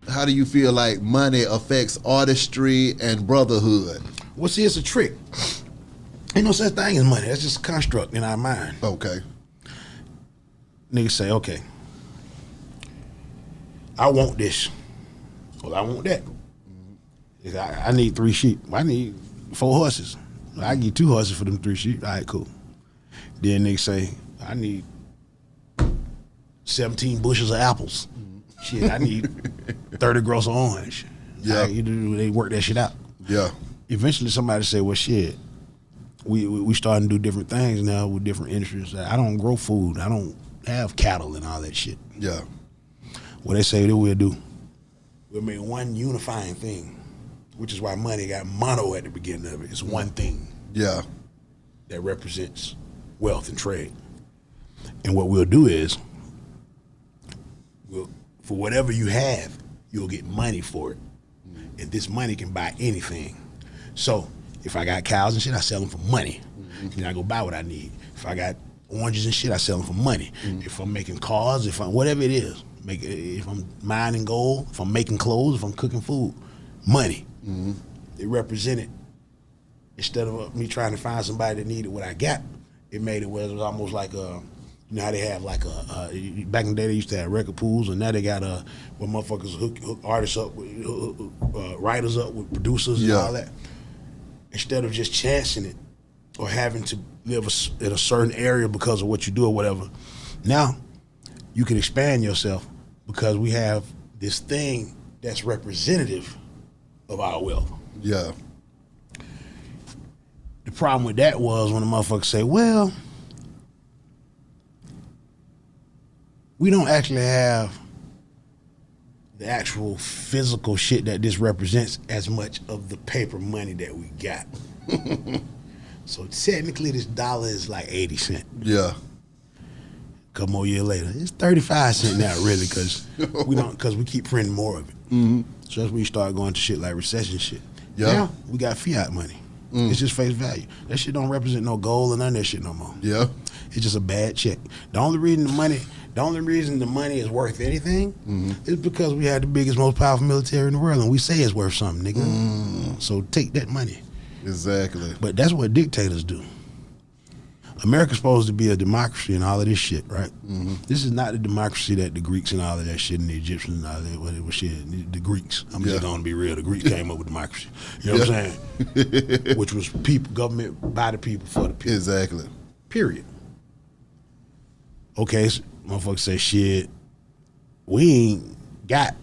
how do you feel like money affects artistry and brotherhood? Well, see, it's a trick. Ain't no such thing as money. That's just a construct in our mind. Okay. Niggas say, okay, I want this. Well, I want that. I need 3 sheep. I need 4 horses. I give you 2 horses for them 3 sheep. All right, cool. Then niggas say, I need 17 bushels of apples. Shit, I need 30 gross of orange. Yeah. They work that shit out. Yeah. Eventually somebody say, well, shit, we starting to do different things now with different industries. I don't grow food. I don't have cattle and all that shit. Yeah. What they say that we'll do, we'll make one unifying thing, which is why money got mono at the beginning of it. It's one thing. Yeah. That represents wealth and trade. And what we'll do is, for whatever you have, you'll get money for it. And this money can buy anything. So if I got cows and shit, I sell them for money. And I go buy what I need. If I got oranges and shit, I sell them for money. If I'm making cars, whatever it is, if I'm mining gold, if I'm making clothes, if I'm cooking food, money. It represented, instead of me trying to find somebody that needed what I got, it made it where it was almost like you know how they have like back in the day they used to have record pools, and now they got where motherfuckers hook artists up with writers up with producers and all that. Instead of just chancing it or having to live in a certain area because of what you do or whatever, now you can expand yourself because we have this thing that's representative of our wealth. Yeah. The problem with that was when the motherfuckers say, well, we don't actually have the actual physical shit that this represents as much of the paper money that we got. So technically this dollar is like 80 cents. Yeah. A couple more years later, it's 35 cents now really because we keep printing more of it. So that's when you start going to shit like recession shit. Yeah. Now we got fiat money. It's just face value. That shit don't represent no gold or none of that shit no more. Yeah. It's just a bad check. The only reason the money is worth anything is because we had the biggest, most powerful military in the world, and we say it's worth something, nigga. So take that money. Exactly. But that's what dictators do. America's supposed to be a democracy and all of this shit, right? This is not the democracy that the Greeks and all of that shit and the Egyptians and all that, whatever shit. The Greeks. I'm just going to be real. The Greeks came up with democracy. You know what I'm saying? Which was people, government by the people for the people. Exactly. Period. Okay, so motherfuckers say, shit, we ain't got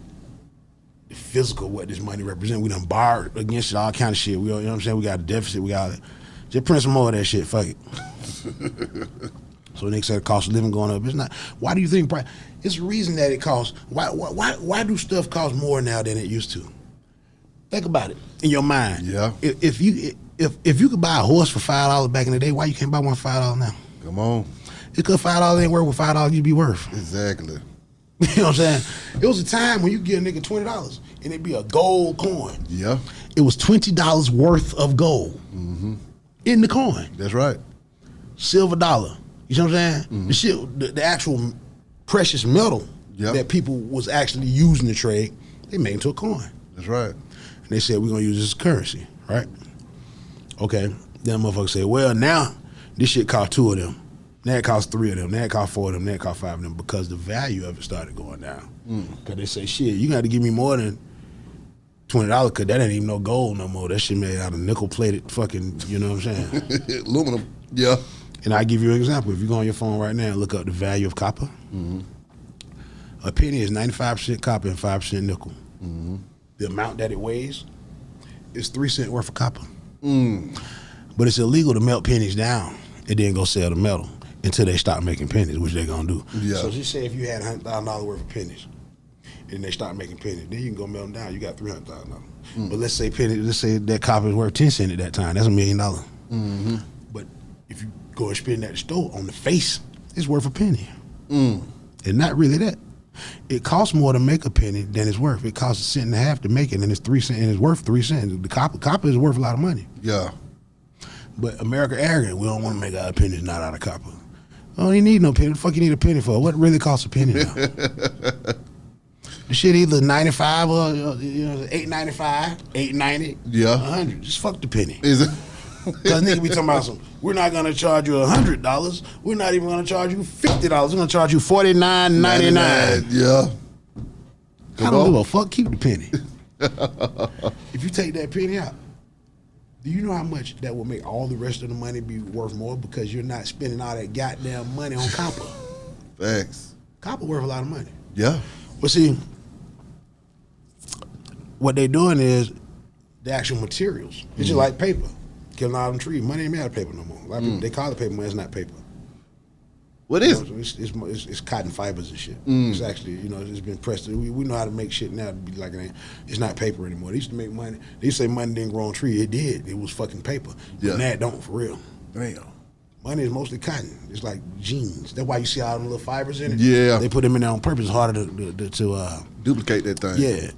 the physical what this money represents. We done borrowed against it, all kind of shit. We, you know what I'm saying? We got a deficit. We got just print some more of that shit. Fuck it. So they said the cost of living going up. It's not. Why do you think? It's the reason that it costs. Why do stuff cost more now than it used to? Think about it in your mind. Yeah. If you could buy a horse for $5 back in the day, why you can't buy one for $5 now? Come on. It's because $5 ain't worth what $5 you'd be worth. Exactly. You know what I'm saying? It was a time when you get a nigga $20 and it'd be a gold coin. Yeah. It was $20 worth of gold in the coin. That's right. Silver dollar. You know what I'm saying? The shit, the actual precious metal that people was actually using to trade, they made into a coin. That's right. And they said, we're going to use this as currency, right? Okay. Then motherfuckers say, well, now this shit cost 2 of them. Now it costs 3 of them. Now it costs 4 of them. Now it costs 5 of them because the value of it started going down. Because they say, shit, you got to give me more than $20 because that ain't even no gold no more. That shit made out of nickel-plated fucking, you know what I'm saying? Aluminum. Yeah. And I give you an example. If you go on your phone right now and look up the value of copper, a penny is 95% copper and 5% nickel. The amount that it weighs is 3 cents worth of copper. But it's illegal to melt pennies down and then go sell the metal until they stop making pennies, which they're gonna do. Yeah. So just say if you had $100,000 worth of pennies and they start making pennies, then you can go melt them down. You got $300,000. But let's say that copper is worth 10 cents at that time. That's $1 million. But if you go and spend that at the store on the face, it's worth a penny. And not really that. It costs more to make a penny than it's worth. It costs $1.50 to make it, and it's 3 cents, and it's worth 3 cents. The copper is worth a lot of money. Yeah. But America arrogant. We don't want to make our pennies not out of copper. Oh, you need no penny. The fuck you need a penny for? What really costs a penny now? The shit either 95 or $8.95, $8.90, Yeah. $100. Just fuck the penny. Is it? Because nigga be talking about some, we're not gonna charge you $100. We're not even gonna charge you $50. We're gonna charge you $49.99. Yeah. I don't give a fuck. Keep the penny. If you take that penny out, do you know how much that will make all the rest of the money be worth more because you're not spending all that goddamn money on copper? Thanks. Copper worth a lot of money. Yeah. Well, see, what they doing is the actual materials. It's just like paper. Killing all them trees. Money ain't made out of paper no more. A lot of people, they call it paper, but it's not paper. What is it? It's cotton fibers and shit. It's actually, it's been pressed. We know how to make shit now to be like it's not paper anymore. They used to make money. They used to say money didn't grow on trees. It did. It was fucking paper. Yeah. But now it don't, for real. Damn. Money is mostly cotton. It's like jeans. That's why you see all them little fibers in it. Yeah. They put them in there on purpose. It's harder to Duplicate that thing. yeah.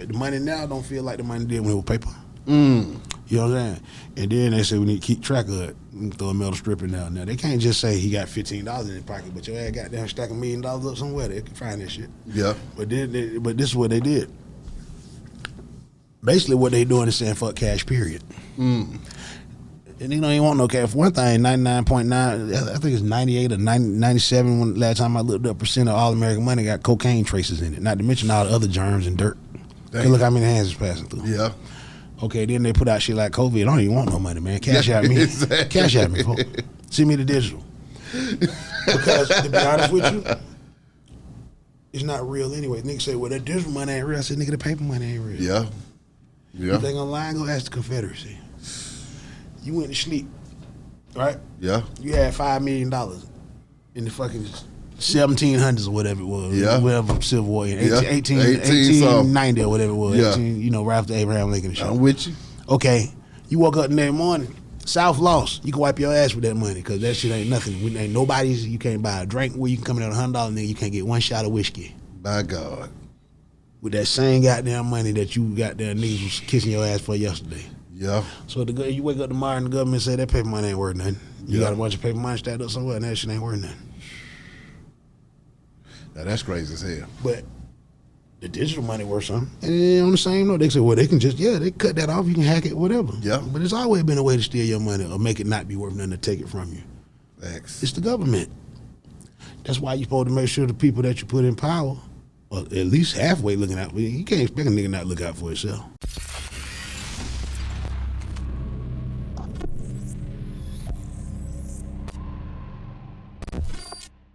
The money now don't feel like the money did when it was paper. Mm. You know what I'm saying? And then they say we need to keep track of it. We can throw a metal strip in there. Now they can't just say he got $15 in his pocket, but your ass got down stack $1 million up somewhere. They can find that shit. Yeah. But but this is what they did. Basically, what they doing is saying fuck cash. Period. And they don't even want no cash. For one thing, 99.9, I think it's 98 or 97. When last time I looked up, percent of all American money got cocaine traces in it. Not to mention all the other germs and dirt. Look how many hands is passing through. Yeah. Okay, then they put out shit like COVID. I don't even want no money, man. Cash out me. Exactly. Cash out me, folks. Send me the digital. Because, to be honest with you, it's not real anyway. Niggas say, well, that digital money ain't real. I said, nigga, the paper money ain't real. Yeah. Yeah. If they gonna lie, go ask the Confederacy. You went to sleep, right? Yeah. You had $5 million in the fucking 1700s or whatever it was. Yeah. Whatever Civil War, Yeah. 1890 or whatever it was. Yeah. 18, right after Abraham Lincoln and shit. I'm with you. Okay, you woke up the next morning, South lost. You can wipe your ass with that money because that shit ain't nothing. Ain't nobody's. You can't buy a drink where you can come in at $100, nigga. You can't get one shot of whiskey. By God. With that same goddamn money that you goddamn niggas was kissing your ass for yesterday. Yeah. So you wake up tomorrow and the government say that paper money ain't worth nothing. You Yeah. got a bunch of paper money stacked up somewhere and that shit ain't worth nothing. Now that's crazy as hell. But the digital money worth something. And then on the same note, they say, well, they can just, they cut that off. You can hack it, whatever. Yeah. But it's always been a way to steal your money or make it not be worth nothing to take it from you. Thanks. It's the government. That's why you're supposed to make sure the people that you put in power are at least halfway looking out. You can't expect a nigga not to look out for himself.